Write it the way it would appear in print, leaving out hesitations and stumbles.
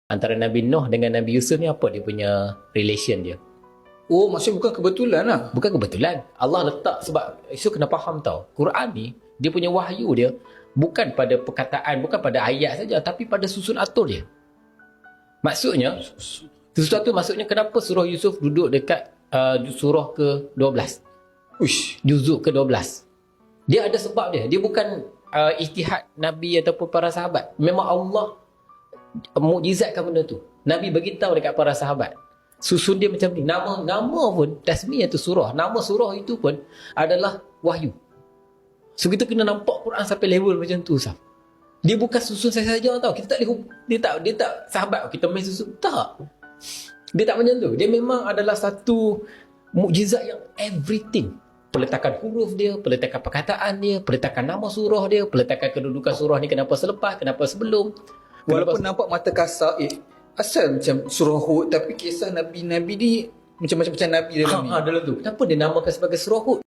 Antara Nabi Nuh dengan Nabi Yusuf ni apa dia punya relation dia? Oh, maksudnya bukan kebetulan lah. Bukan kebetulan. Allah letak, sebab so kena faham tau. Quran ni, dia punya wahyu dia bukan pada perkataan, bukan pada ayat saja, tapi pada susun atur dia. Maksudnya, susun atur maksudnya kenapa surah Yusuf duduk dekat surah ke-12. Uish. Juzuk ke-12. Dia ada sebab dia. Dia bukan ijtihad Nabi ataupun para sahabat. Memang Allah mukjizatkan benda tu. Nabi beritahu dekat para sahabat. Susun dia macam ni. Nama pun, tasmiyah tu surah. Nama surah itu pun adalah wahyu. So kita kena nampak Quran sampai level macam tu, Saf. Dia bukan susun saja tau. Kita tak boleh, dia tak sahabat kita main susun. Tak. Dia tak macam tu. Dia memang adalah satu mukjizat yang everything. Peletakan huruf dia, peletakan perkataan dia, peletakan nama surah dia, peletakan kedudukan surah ni, kenapa selepas, kenapa sebelum. Walaupun nampak mata kasar, asal macam surah Hud, tapi kisah Nabi-Nabi ni macam-macam Nabi dalam ni. Dalam tu. Kenapa dia namakan sebagai surah Hud?